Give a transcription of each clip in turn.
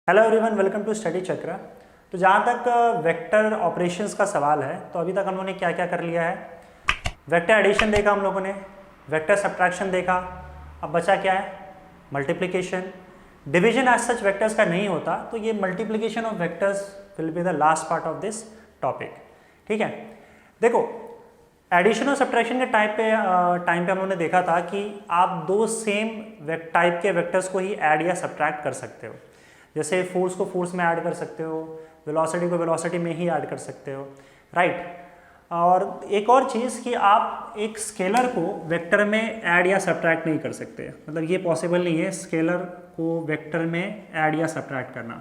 Hello everyone, welcome to study Chakra. तो जहाँ तक वेक्टर ऑपरेशंस का सवाल है, तो अभी तक हम लोगों ने क्या क्या कर लिया है। वेक्टर एडिशन देखा हम लोगों ने, वेक्टर सब्ट्रैक्शन देखा, अब बचा क्या है, multiplication. Division as such vectors का नहीं होता, तो ये multiplication of vectors will be the last part of this topic. ठीक है, देखो एडिशन और सब्ट्रैक्शन के टाइम पे हम लोगों ने देखा था कि आप दो सेम टाइप के वेक्टर्स को ही ऐड या सब्ट्रैक्ट कर सकते हो। जैसे फोर्स को फोर्स में ऐड कर सकते हो, वेलोसिटी को वेलोसिटी में ही ऐड कर सकते हो, राइट। और एक और चीज़ कि आप एक स्केलर को वेक्टर में ऐड या सब्ट्रैक्ट नहीं कर सकते, मतलब ये पॉसिबल नहीं है स्केलर को वेक्टर में ऐड या सब्ट्रैक्ट करना।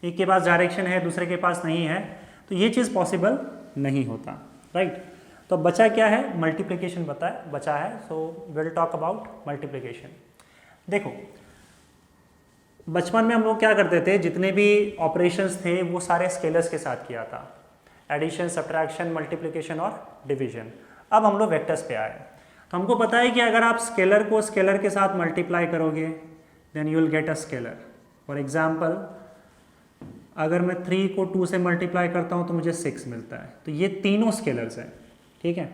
एक के पास डायरेक्शन है, दूसरे के पास नहीं है, तो ये चीज़ पॉसिबल नहीं होता, राइट। तो बचा क्या है, मल्टीप्लिकेशन बचा है। So will talk about multiplication. देखो बचपन में हम लोग क्या करते थे, जितने भी ऑपरेशंस थे वो सारे स्केलर्स के साथ किया था, एडिशन, सब्ट्रैक्शन, मल्टीप्लिकेशन और डिवीजन। अब हम लोग वेक्टर्स पे आए, तो हमको पता है कि अगर आप स्केलर को स्केलर के साथ मल्टीप्लाई करोगे then you will get a scalar. For example, अगर मैं 3 को 2 से मल्टीप्लाई करता हूँ तो मुझे 6 मिलता है, तो ये तीनों स्केलर्स हैं, ठीक है।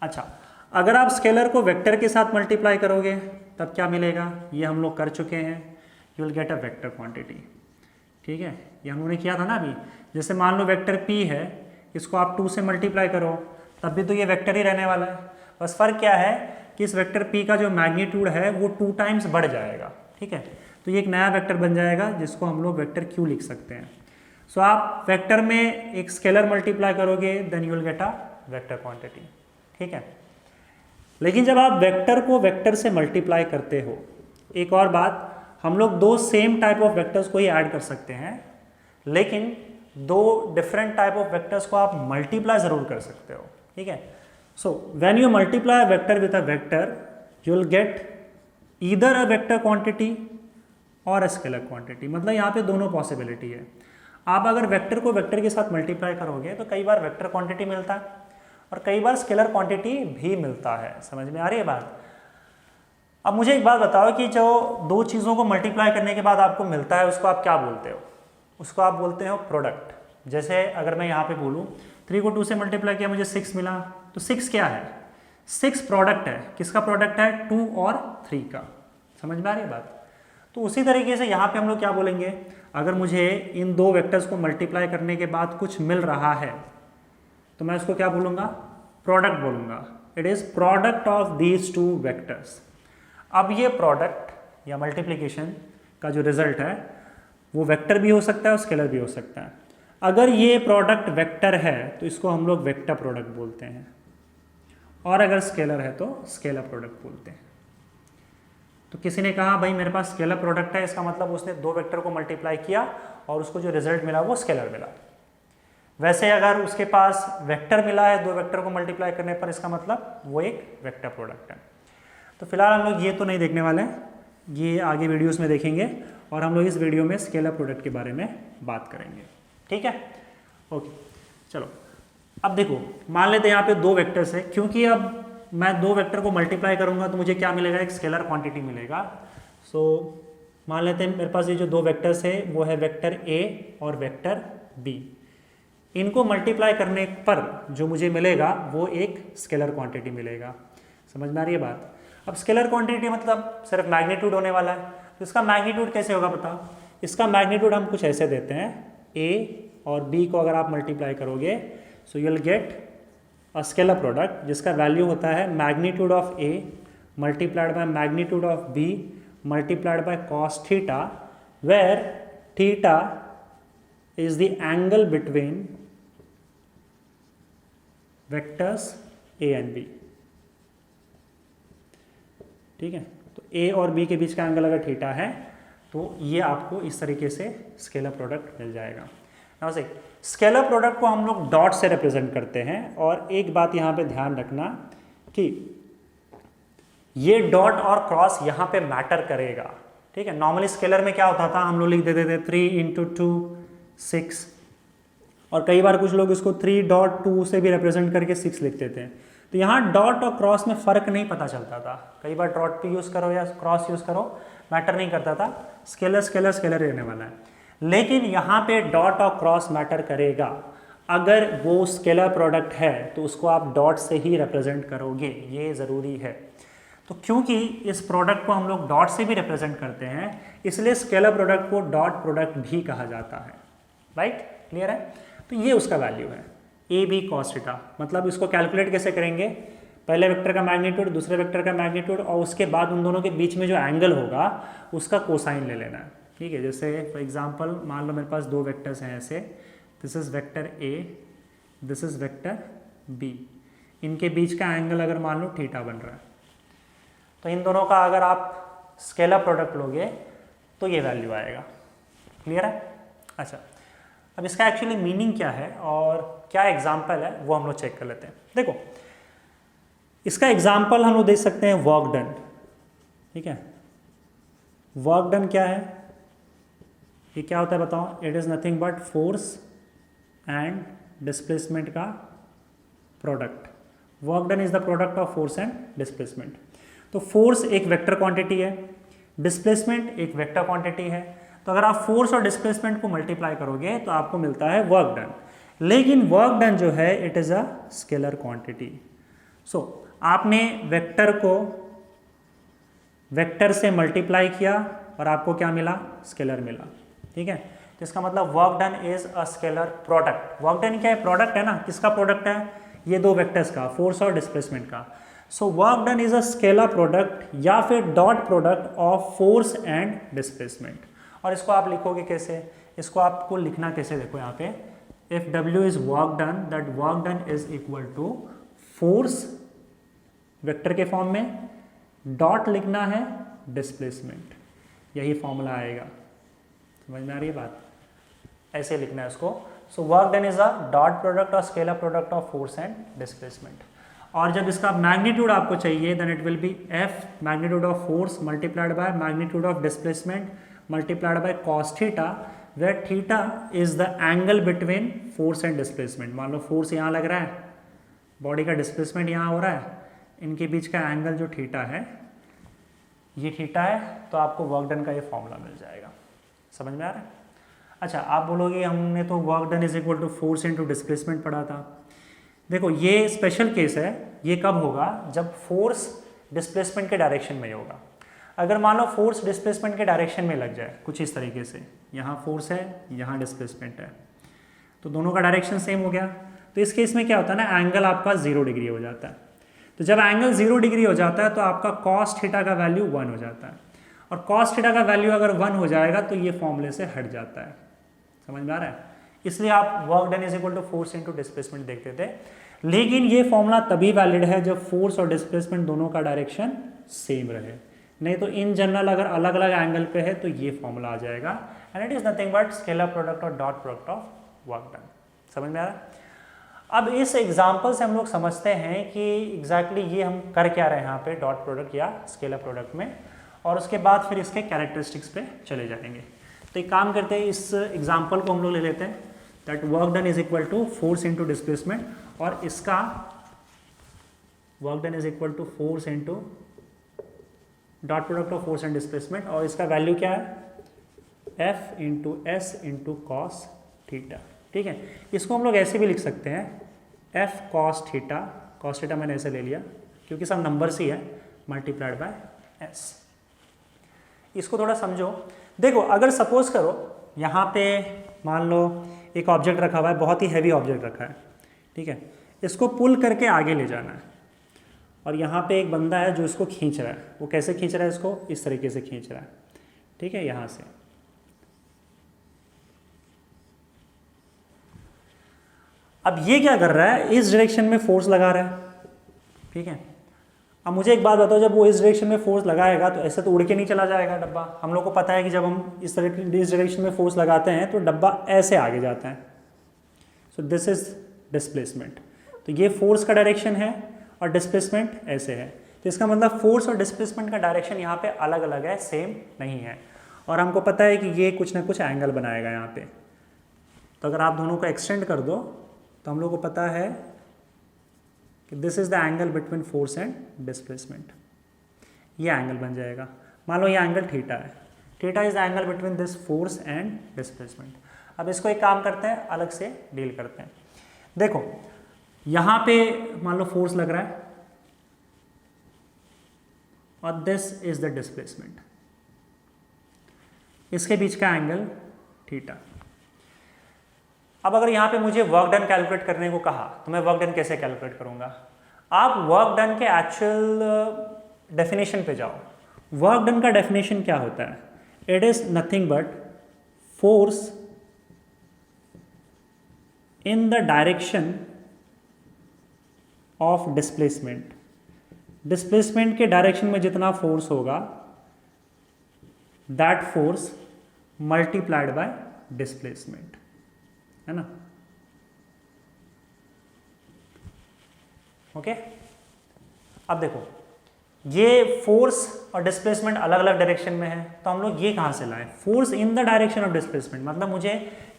अच्छा, अगर आप स्केलर को वेक्टर के साथ मल्टीप्लाई करोगे तब क्या मिलेगा, ये हम लोग कर चुके हैं, you will get a vector quantity. ठीक है, ये हम लोगों ने किया था ना अभी। जैसे मान लो वेक्टर p है, इसको आप 2 से मल्टीप्लाई करो तब भी तो ये वेक्टर ही रहने वाला है। बस फर्क क्या है कि इस वेक्टर p का जो मैग्नीट्यूड है वो 2 टाइम्स बढ़ जाएगा, ठीक है। तो ये एक नया वेक्टर बन जाएगा जिसको हम लोग वेक्टर q लिख सकते हैं। सो आप वेक्टर में एक स्केलर मल्टीप्लाई करोगे then you will get a vector quantity, ठीक है। लेकिन जब आप वेक्टर को वेक्टर से मल्टीप्लाई करते हो, एक और बात, हम लोग दो सेम टाइप ऑफ वेक्टर्स को ही ऐड कर सकते हैं, लेकिन दो डिफरेंट टाइप ऑफ वेक्टर्स को आप मल्टीप्लाई जरूर कर सकते हो, ठीक है। So when you multiply vector with a vector you will gate either a vector quantity और अ स्केलर क्वांटिटी। मतलब यहाँ पे दोनों पॉसिबिलिटी है। आप अगर वेक्टर को वेक्टर के साथ मल्टीप्लाई करोगे तो कई बार वेक्टर क्वांटिटी मिलता है और कई बार स्केलर क्वांटिटी भी मिलता है। समझ में आ रही है बात। अब मुझे एक बात बताओ कि जो दो चीज़ों को मल्टीप्लाई करने के बाद आपको मिलता है उसको आप क्या बोलते हो, उसको आप बोलते हो प्रोडक्ट। जैसे अगर मैं यहाँ पे बोलूँ 3 को 2 से मल्टीप्लाई किया, मुझे 6 मिला, तो 6 क्या है, 6 प्रोडक्ट है। किसका प्रोडक्ट है, 2 और 3 का। समझ में आ रही है बात। तो उसी तरीके से यहाँ पे हम लोग क्या बोलेंगे, अगर मुझे इन दो वेक्टर्स को मल्टीप्लाई करने के बाद कुछ मिल रहा है तो मैं उसको क्या बोलूँगा, प्रोडक्ट बोलूँगा। It is product of these 2 vectors. अब ये प्रोडक्ट या मल्टीप्लिकेशन का जो रिजल्ट है वो वेक्टर भी हो सकता है और स्केलर भी हो सकता है। अगर ये प्रोडक्ट वेक्टर है तो इसको हम लोग वेक्टर प्रोडक्ट बोलते हैं, और अगर स्केलर है तो स्केलर प्रोडक्ट बोलते हैं। तो किसी ने कहा भाई मेरे पास स्केलर प्रोडक्ट है, इसका मतलब उसने दो वेक्टर को मल्टीप्लाई किया और उसको जो रिजल्ट मिला वो स्केलर मिला। वैसे अगर उसके पास वेक्टर मिला है दो वेक्टर को मल्टीप्लाई करने पर, इसका मतलब वो एक वेक्टर प्रोडक्ट है। तो फिलहाल हम लोग ये तो नहीं देखने वाले हैं, ये आगे वीडियोस में देखेंगे, और हम लोग इस वीडियो में स्केलर प्रोडक्ट के बारे में बात करेंगे, ठीक है। ओके, चलो अब देखो, मान लेते हैं यहाँ पे दो वेक्टर्स है, क्योंकि अब मैं दो वेक्टर को मल्टीप्लाई करूंगा तो मुझे क्या मिलेगा, एक स्केलर क्वांटिटी मिलेगा। सो मान लेते हैं मेरे पास ये जो दो वेक्टर्स है वो है वेक्टर ए और वेक्टर बी। इनको मल्टीप्लाई करने पर जो मुझे मिलेगा वो एक स्केलर क्वांटिटी मिलेगा। समझ में आ रही है बात। अब स्केलर क्वांटिटी मतलब सिर्फ मैग्नीट्यूड होने वाला है, तो इसका मैग्नीट्यूड कैसे होगा बताओ। इसका मैग्नीट्यूड हम कुछ ऐसे देते हैं, ए और बी को अगर आप मल्टीप्लाई करोगे so you will get a scalar product जिसका वैल्यू होता है magnitude of A multiplied by magnitude of B multiplied by cos theta, where theta is the angle between vectors A and B. ठीक है, तो ए और B के बीच का angle अगर थीटा है तो ये आपको इस तरीके से स्केलर प्रोडक्ट मिल जाएगा। नाउ से स्केलर प्रोडक्ट को हम लोग डॉट से रिप्रेजेंट करते हैं, और एक बात यहाँ पे ध्यान रखना कि ये डॉट और क्रॉस यहाँ पे मैटर करेगा, ठीक है। नॉर्मली स्केलर में क्या होता था, हम लोग लिख देते थे 3 × 2 6, और कई बार कुछ लोग इसको 3.2 से भी रिप्रेजेंट करके 6 लिखते थे। तो यहाँ डॉट और क्रॉस में फ़र्क नहीं पता चलता था, कई बार डॉट पे यूज़ करो या क्रॉस यूज़ करो मैटर नहीं करता था, स्केलर स्केलर स्केलर रहने वाला है। लेकिन यहाँ पे डॉट और क्रॉस मैटर करेगा। अगर वो स्केलर प्रोडक्ट है तो उसको आप डॉट से ही रिप्रेजेंट करोगे, ये ज़रूरी है। तो क्योंकि इस प्रोडक्ट को हम लोग डॉट से भी रिप्रेजेंट करते हैं, इसलिए scalar product co dot product भी कहा जाता है। राइट, क्लियर है? तो ये उसका वैल्यू है ए बी कॉस थीटा। मतलब इसको कैलकुलेट कैसे करेंगे? पहले वेक्टर का मैग्नीट्यूड, दूसरे वेक्टर का मैग्नीट्यूड, और उसके बाद उन दोनों के बीच में जो एंगल होगा उसका कोसाइन ले लेना है। ठीक है, जैसे फॉर एग्जांपल मान लो मेरे पास दो वेक्टर्स हैं ऐसे, this is vector A, this is vector B. इनके बीच का एंगल अगर मान लो थीटा बन रहा है, तो इन दोनों का अगर आप स्केलर प्रोडक्ट लोगे तो ये वैल्यू आएगा। क्लियर है? अच्छा, अब इसका एक्चुअली मीनिंग क्या है और क्या एग्जाम्पल है वो हम लोग चेक कर लेते हैं। देखो, इसका एग्जाम्पल हम लोग देख सकते हैं वर्क डन। ठीक है, वर्क डन क्या है? ये क्या होता है बताओ? It is nothing but force and displacement का product. Work done is the product of force and displacement. तो फोर्स एक वेक्टर क्वांटिटी है, डिस्प्लेसमेंट एक वेक्टर क्वांटिटी है। तो अगर आप फोर्स और डिस्प्लेसमेंट को मल्टीप्लाई करोगे तो आपको मिलता है वर्क डन। लेकिन वर्क डन जो है it is a scalar quantity. So आपने वेक्टर को वेक्टर से मल्टीप्लाई किया और आपको क्या मिला? स्केलर मिला। ठीक है, तो इसका मतलब work done is a scalar product. Work done क्या है? प्रोडक्ट है ना। किसका प्रोडक्ट है? ये दो वेक्टर्स का, फोर्स और डिस्प्लेसमेंट का। सो work done is a scalar product या फिर dot product of force and displacement. और इसको आप लिखोगे कैसे? इसको आपको लिखना कैसे? देखो यहाँ पे, if W is work done, that work done is equal to force vector के फॉर्म में, डॉट लिखना है डिस्प्लेसमेंट, यही फॉर्मूला आएगा। समझ में आ रही है बात? ऐसे लिखना है इसको। So work done is a dot product और scalar product of force and displacement. और जब इसका मैग्नीट्यूड आपको चाहिए then it will be F magnitude of force multiplied by magnitude of displacement multiplied by cos theta, where theta is the angle between force and displacement. मान लो force यहाँ लग रहा है, बॉडी का डिस्प्लेसमेंट यहाँ हो रहा है, इनके बीच का एंगल जो थीटा है ये थीटा है, तो आपको वर्क डन का ये फॉर्मूला मिल जाएगा। समझ में आ रहा है? अच्छा, आप बोलोगे हमने तो work done is equal to force into displacement पढ़ा था। देखो, ये स्पेशल केस है। ये कब होगा? जब फोर्स डिस्प्लेसमेंट के डायरेक्शन में होगा। अगर मान लो फोर्स डिस्प्लेसमेंट के डायरेक्शन में लग जाए कुछ इस तरीके से, यहाँ फोर्स है, यहाँ डिस्प्लेसमेंट है, तो दोनों का डायरेक्शन सेम हो गया, तो इस केस में क्या होता है ना, एंगल आपका 0 डिग्री हो जाता है। तो जब एंगल 0 डिग्री हो जाता है तो आपका कॉस थीटा का वैल्यू 1 हो जाता है, और कॉस थीटा का वैल्यू अगर 1 हो जाएगा तो ये फॉर्मूले से हट जाता है। समझ में आ रहा है? इसलिए आप work done is equal to force into displacement देखते थे। लेकिन ये फॉर्मूला तभी वैलिड है जब फोर्स और डिस्प्लेसमेंट दोनों का डायरेक्शन सेम रहे, नहीं तो इन जनरल अगर अलग अलग एंगल पे है तो ये फॉर्मूला आ जाएगा, and it is nothing but scalar product और dot product of work done. समझ में आ रहा है? अब इस एग्जाम्पल से हम लोग समझते हैं कि एग्जैक्टली ये हम कर क्या रहे हैं यहाँ पे डॉट प्रोडक्ट या स्केलर प्रोडक्ट में, और उसके बाद फिर इसके कैरेक्टरिस्टिक्स पे चले जाएंगे। तो एक काम करते हैं, इस एग्जाम्पल को हम लोग ले लेते हैं, that work done is equal to force into displacement, और इसका work done is equal to force into dot product of force and displacement, और इसका वैल्यू क्या है? F into S into cos theta. ठीक है, इसको हम लोग ऐसे भी लिख सकते हैं, एफ कॉस थीटा मैंने ऐसे ले लिया क्योंकि सब नंबर्स ही है, मल्टीप्लाइड बाय एस। इसको थोड़ा समझो। देखो, अगर सपोज करो यहाँ पे मान लो एक ऑब्जेक्ट रखा हुआ है, बहुत ही हैवी ऑब्जेक्ट रखा है, ठीक है, इसको पुल करके आगे ले जाना है, और यहाँ पे एक बंदा है जो इसको खींच रहा है। वो कैसे खींच रहा है? इसको इस तरीके से खींच रहा है, ठीक है, यहाँ से। अब ये क्या कर रहा है? इस डायरेक्शन में फोर्स लगा रहा है, ठीक है। अब मुझे एक बात बताओ, जब वो इस डायरेक्शन में फोर्स लगाएगा तो ऐसे तो उड़ के नहीं चला जाएगा डब्बा। हम लोग को पता है कि जब हम इस डायरेक्शन में फोर्स लगाते हैं तो डब्बा ऐसे आगे जाता है। So this is displacement. तो ये फोर्स का डायरेक्शन है और डिस्प्लेसमेंट ऐसे है। तो इसका मतलब फोर्स और डिस्प्लेसमेंट का डायरेक्शन यहाँ पे अलग अलग है, सेम नहीं है। और हमको पता है कि ये कुछ ना कुछ एंगल बनाएगा यहाँ पे। तो अगर आप दोनों को एक्सटेंड कर दो तो हम लोग को पता है कि this is the angle between force and displacement. ये एंगल बन जाएगा। मान लो ये एंगल थीटा है, theta is the angle between this force and displacement. अब इसको एक काम करते हैं, अलग से डील करते हैं। देखो यहां पे मान लो फोर्स लग रहा है और दिस इज द डिस्प्लेसमेंट, इसके बीच का एंगल थीटा। अब अगर यहां पे मुझे वर्क डन कैलकुलेट करने को कहा तो मैं वर्क डन कैसे कैलकुलेट करूंगा? आप वर्क डन के एक्चुअल डेफिनेशन पे जाओ। वर्क डन का डेफिनेशन क्या होता है? It is nothing but force in the direction of displacement. Displacement के डायरेक्शन में जितना फोर्स होगा that force multiplied bye displacement, है ना? ओके अब देखो ये फोर्स और डिस्प्लेसमेंट अलग अलग डायरेक्शन में है, तो हम लोग ये कहां से लाए? Force in the direction of displacement, मतलब मुझे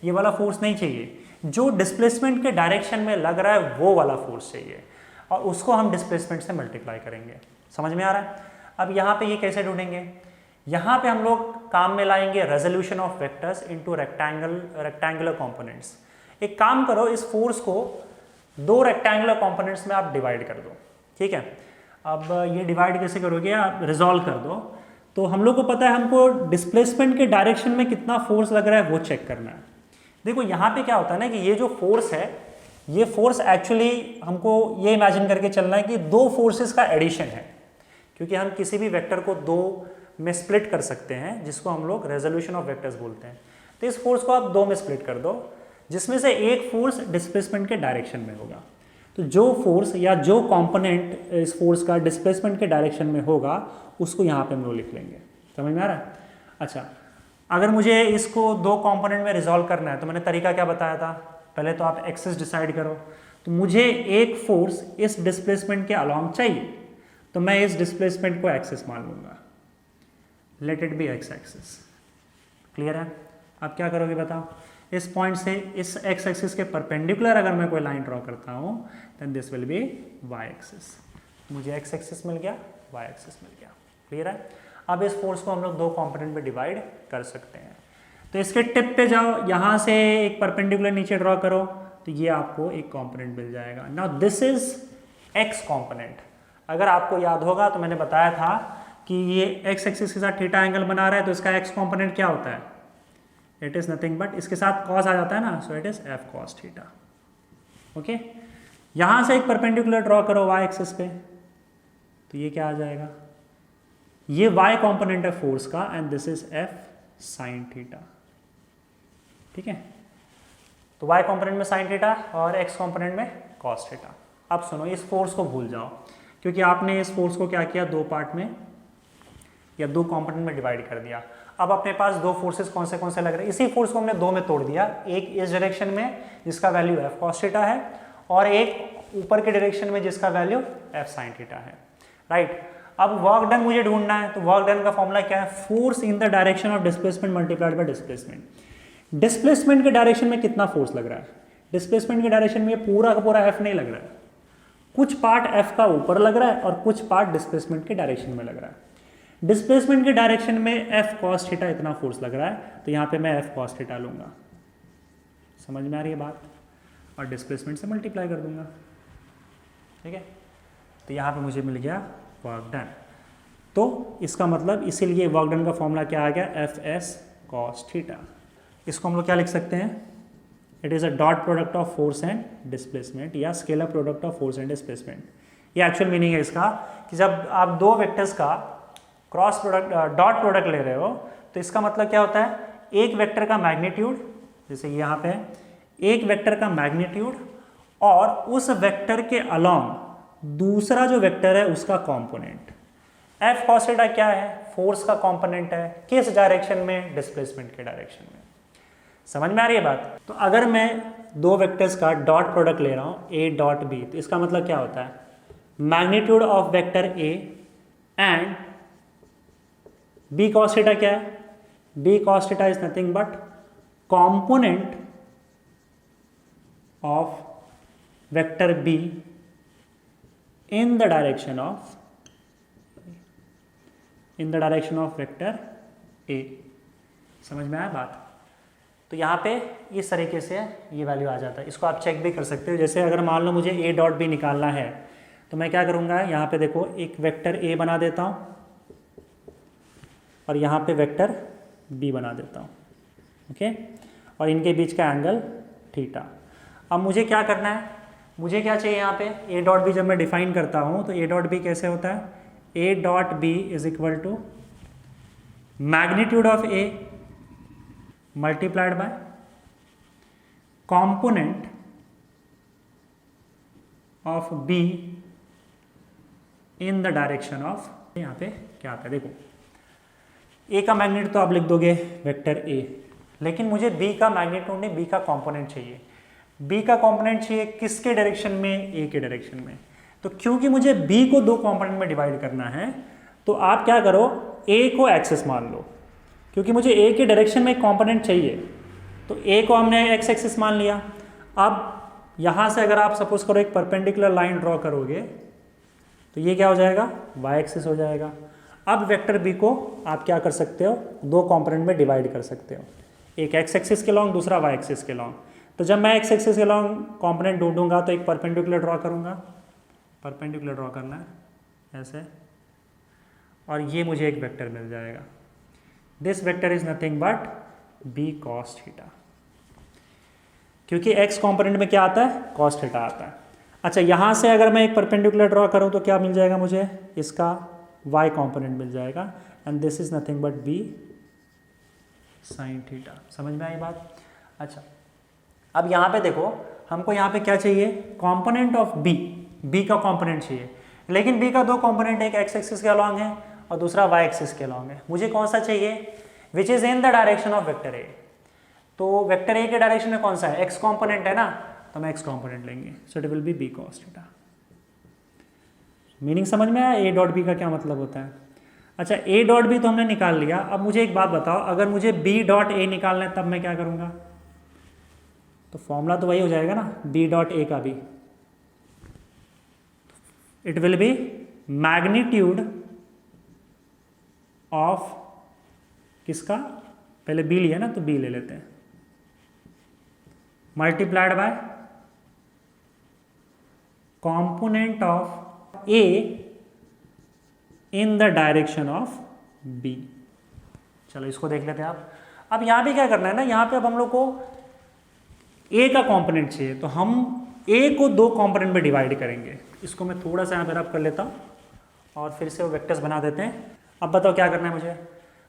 ये वाला फोर्स नहीं चाहिए, जो डिस्प्लेसमेंट के डायरेक्शन में लग रहा है वो वाला फोर्स चाहिए, और उसको हम डिस्प्लेसमेंट से मल्टीप्लाई करेंगे। समझ में आ रहा है? अब यहाँ पे ये कैसे ढूंढेंगे? यहाँ पे हम लोग काम में लाएंगे resolution of vectors into rectangular components. एक काम करो, इस फोर्स को दो रेक्टेंगुलर कंपोनेंट्स में आप डिवाइड कर दो, ठीक है? अब ये डिवाइड कैसे करोगे? आप रिजॉल्व कर दो। तो हम लोग को पता है हमको डिस्प्लेसमेंट के डायरेक्शन में कितना फोर्स लग रहा है वो चेक करना है। देखो यहाँ पे क्या होता है ना कि ये जो फोर्स है, ये फोर्स एक्चुअली हमको ये इमेजिन करके चलना है कि दो फोर्सेस का एडिशन है, क्योंकि हम किसी भी वेक्टर को दो में स्प्लिट कर सकते हैं, जिसको हम लोग रेजोल्यूशन ऑफ वेक्टर्स बोलते हैं। तो इस फोर्स को आप दो में स्प्लिट कर दो, जिसमें से एक फोर्स डिस्प्लेसमेंट के डायरेक्शन में होगा। तो जो फोर्स या जो कंपोनेंट इस फोर्स का डिस्प्लेसमेंट के डायरेक्शन में होगा उसको यहाँ पे हम लोग लिख लेंगे। समझ में आ रहा है? अच्छा, अगर मुझे इसको दो कंपोनेंट में रिजॉल्व करना है तो मैंने तरीका क्या बताया था? पहले तो आप एक्सिस डिसाइड करो। तो मुझे एक फोर्स इस डिस्प्लेसमेंट के अलोंग चाहिए, तो मैं इस डिस्प्लेसमेंट को एक्सिस मान लूंगा, let it be x axis. Clear है? अब क्या करोगे बताओ? इस पॉइंट से इस एक्स एक्सिस के परपेंडिकुलर अगर मैं कोई लाइन ड्रॉ करता हूं then this will be Y axis. मुझे एक्स एक्सिस मिल गया, वाई एक्सिस मिल गया। क्लियर है? अब इस फोर्स को हम लोग दो कंपोनेंट में डिवाइड कर सकते हैं। तो इसके टिप पे जाओ, यहां से एक परपेंडिकुलर नीचे ड्रॉ करो, तो ये आपको एक कंपोनेंट मिल जाएगा। Now this is x component. अगर आपको याद होगा तो मैंने बताया था कि ये एक्स एक्सिस के साथ थीटा एंगल बना रहा है, तो इसका एक्स कंपोनेंट क्या होता है? इट इज नथिंग बट, इसके साथ कॉस आ जाता है ना, so it is F cos theta. Okay, यहां से एक परपेंडिकुलर ड्रॉ करो वाई एक्सिस पे, तो ये क्या आ जाएगा? ये वाई कंपोनेंट है फोर्स का and this is F sine theta. ठीक है, तो वाई कंपोनेंट में साइन थीटा और एक्स कंपोनेंट में कॉस थीटा। अब सुनो, इस फोर्स को भूल जाओ, क्योंकि आपने इस फोर्स को क्या किया? दो पार्ट में या दो कंपोनेंट में डिवाइड कर दिया। अब अपने पास दो फोर्सेस कौन से लग रहे हैं? इसी फोर्स को हमने दो में तोड़ दिया, एक इस डायरेक्शन में जिसका वैल्यू एफ कॉस थीटा है, और एक ऊपर के डायरेक्शन में जिसका वैल्यू एफ साइन थीटा है। राइट? अब वर्क डन मुझे ढूंढना है, तो वर्क डन का फॉर्मूला क्या है? Force in the direction of displacement multiplied bye displacement. Displacement के डायरेक्शन में कितना फोर्स लग रहा है? डिस्प्लेसमेंट के डायरेक्शन में पूरा का पूरा एफ नहीं लग रहा है, कुछ पार्ट एफ का ऊपर लग रहा है और कुछ पार्ट डिस्प्लेसमेंट के डायरेक्शन में लग रहा है। डिस्प्लेसमेंट के डायरेक्शन में एफ कॉस थीटा इतना फोर्स लग रहा है, तो यहाँ पे मैं एफ कॉस थीटा लूंगा। समझ में आ रही है बात? और डिस्प्लेसमेंट से मल्टीप्लाई कर दूंगा। ठीक है, तो यहाँ पे मुझे मिल गया वर्क डन। तो इसका मतलब इसीलिए वर्क डन का फॉर्मूला क्या आ गया? F S cos theta. इसको हम लोग क्या लिख सकते हैं? It is a dot product of force and displacement या scalar product of force and displacement. ये एक्चुअल मीनिंग है इसका कि जब आप दो वेक्टर्स का क्रॉस प्रोडक्ट डॉट प्रोडक्ट ले रहे हो, तो इसका मतलब क्या होता है? एक वेक्टर का मैग्नीट्यूड, जैसे यहाँ पे एक वेक्टर का मैग्नीट्यूड और उस वेक्टर के अलोंग दूसरा जो वेक्टर है उसका कंपोनेंट। एफ कॉस थीटा क्या है? फोर्स का कंपोनेंट है। किस डायरेक्शन में? डिस्प्लेसमेंट के डायरेक्शन में। समझ में आ रही है बात? तो अगर मैं दो वेक्टर्स का डॉट प्रोडक्ट ले रहा हूं ए डॉट बी, तो इसका मतलब क्या होता है? Magnitude of vector A and B cos theta क्या है? B cos theta is nothing but component of vector B in the direction of vector A। समझ में आया बात? तो यहाँ पे इस तरीके से ये वैल्यू आ जाता है। इसको आप चेक भी कर सकते हो। जैसे अगर मान लो मुझे ए डॉट बी निकालना है तो मैं क्या करूँगा, यहाँ पे देखो एक वेक्टर ए बना देता हूँ और यहाँ पे वेक्टर बी बना देता हूँ, ओके, और इनके बीच का एंगल थीटा। अब मुझे क्या करना है, मुझे क्या चाहिए यहाँ पे, ए डॉट बी जब मैं डिफाइन करता हूँ तो ए डॉट बी कैसे होता है, A dot B is equal to magnitude of A multiplied by component of B in the direction of, यहाँ पे क्या आता है देखो, ए का मैग्नीट्यूड तो आप लिख दोगे वेक्टर ए, लेकिन मुझे बी का मैग्नीट्यूड नहीं, बी का कंपोनेंट चाहिए। बी का कंपोनेंट चाहिए किसके डायरेक्शन में, ए के डायरेक्शन में। तो क्योंकि मुझे बी को दो कंपोनेंट में डिवाइड करना है तो आप क्या करो, ए को एक्सेस मान लो, क्योंकि मुझे ए के डायरेक्शन में एक कंपोनेंट चाहिए तो ए को हमने एक्स एक्सिस मान लिया। अब यहाँ से अगर आप सपोज करो एक परपेंडिकुलर लाइन ड्रॉ करोगे तो ये क्या हो जाएगा, वाई एक्सिस हो जाएगा। अब वेक्टर बी को आप क्या कर सकते हो, दो कंपोनेंट में डिवाइड कर सकते हो, एक एक्स एक्सिस के लॉन्ग, दूसरा वाई एक्सिस के लॉन्ग। तो जब मैं एक्स एक्सिस के लॉन्ग कंपोनेंट ढूंढूंगा तो एक परपेंडिकुलर ड्रॉ करूंगा, परपेंडिकुलर ड्रॉ करना है ऐसे, और ये मुझे एक वेक्टर मिल जाएगा। This vector is nothing but B cos theta, क्योंकि एक्स कंपोनेंट में क्या आता है, कॉस थीटा आता है। अच्छा, यहाँ से अगर मैं एक परपेंडिकुलर ड्रॉ करूँ तो क्या मिल जाएगा मुझे, इसका y कंपोनेंट मिल जाएगा, and this is nothing but b sine theta. समझ में आई बात? अच्छा, अब यहाँ पे देखो हमको यहाँ पे क्या चाहिए, कंपोनेंट ऑफ b, b का कंपोनेंट चाहिए, लेकिन b का दो कंपोनेंट, एक x एक्सिस के अलॉन्ग है और दूसरा y एक्सिस के अलॉन्ग है। मुझे कौन सा चाहिए, which is in the direction of vector a। तो वेक्टर a के डायरेक्शन में कौन सा है, x कंपोनेंट है ना, तो हम x कंपोनेंट लेंगे, so it will B b cos theta. Meaning समझ में आया, ए डॉट बी का क्या मतलब होता है? अच्छा, ए डॉट बी तो हमने निकाल लिया। अब मुझे एक बात बताओ, अगर मुझे बी डॉट ए निकालना है तब मैं क्या करूँगा? तो फॉर्मूला तो वही हो जाएगा ना, बी डॉट ए का भी, it will B magnitude of किसका, पहले बी लिया ना तो बी ले लेते हैं, multiplied by component of A in the direction of B। चलो इसको देख लेते हैं आप। अब यहाँ पे क्या करना है ना, यहाँ पे अब हम लोग को A का कंपोनेंट चाहिए, तो हम A को दो कंपोनेंट में डिवाइड करेंगे। इसको मैं थोड़ा सा यहाँ पे रब कर लेता हूँ और फिर से वो वेक्टर्स बना देते हैं। अब बताओ क्या करना है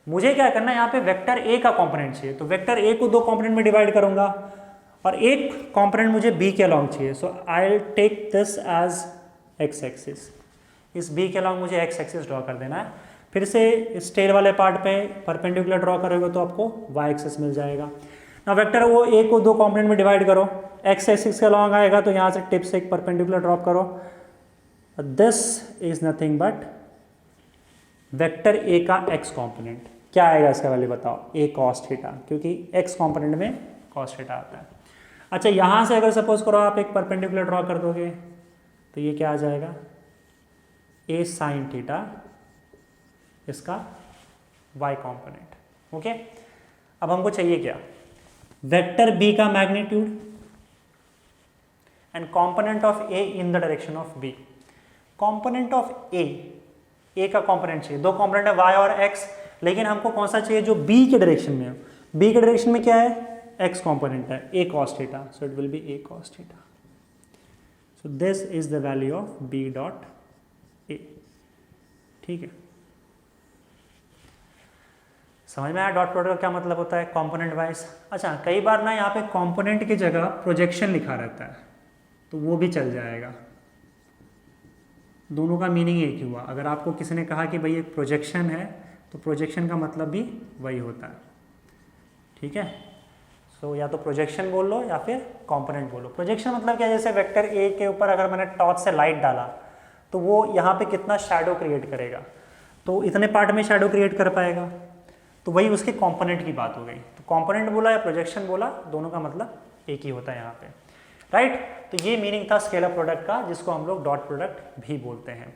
मुझे क्या करना है, यहाँ पे वेक्टर A का कंपोनेंट चाहिए, तो वेक्टर A को दो कंपोनेंट में डिवाइड करूँगा और एक कंपोनेंट मुझे B के अलॉन्ग चाहिए। So I will take this as X axis, इस बी के अलॉन्ग मुझे एक्स एक्सिस ड्रॉ कर देना है। फिर से इस टेल वाले पार्ट पे परपेंडिकुलर ड्रॉ करोगे तो आपको वाई एक्सिस मिल जाएगा। ना वेक्टर वो ए को दो कंपोनेंट में डिवाइड करो, एक्स एक्सिस के अलॉन्ग आएगा तो यहाँ से टिप से एक परपेंडिकुलर ड्रॉप करो, this is nothing but vector A का एक्स कंपोनेंट। क्या आएगा इसका वैल्यू बताओ, ए कॉस थीटा, क्योंकि एक्स कंपोनेंट में कॉस थीटा आता है। अच्छा, यहाँ से अगर सपोज करो आप एक परपेंडिकुलर ड्रॉ कर दोगे तो ये क्या आ जाएगा, ए साइन थीटा, इसका y कंपोनेंट। ओके, अब हमको चाहिए क्या, वेक्टर b का magnitude and component of a in the direction of b। Component of a का कंपोनेंट चाहिए, दो कंपोनेंट है y और x, लेकिन हमको कौन सा चाहिए, जो b के डायरेक्शन में है। b के डायरेक्शन में क्या है, x कंपोनेंट है, a cos theta, so it will B a cos theta. So this is the value of b dot a। ठीक है, समझ में आया डॉट प्रोडक्ट का क्या मतलब होता है, कंपोनेंट वाइज। अच्छा, कई बार ना यहाँ पे कंपोनेंट की जगह प्रोजेक्शन लिखा रहता है तो वो भी चल जाएगा, दोनों का मीनिंग एक ही हुआ। अगर आपको किसी ने कहा कि भाई एक प्रोजेक्शन है तो प्रोजेक्शन का मतलब भी वही होता है। ठीक है, तो या तो प्रोजेक्शन बोल लो या फिर कंपोनेंट बोलो। प्रोजेक्शन मतलब क्या, जैसे वेक्टर ए के ऊपर अगर मैंने टॉर्च से लाइट डाला तो वो यहाँ पे कितना शैडो क्रिएट करेगा, तो इतने पार्ट में शैडो क्रिएट कर पाएगा, तो वही उसके कंपोनेंट की बात हो गई। तो कंपोनेंट बोला या प्रोजेक्शन बोला, दोनों का मतलब एक ही होता है यहाँ पे, राइट। तो ये मीनिंग था स्केलर प्रोडक्ट का, जिसको हम लोग डॉट प्रोडक्ट भी बोलते हैं।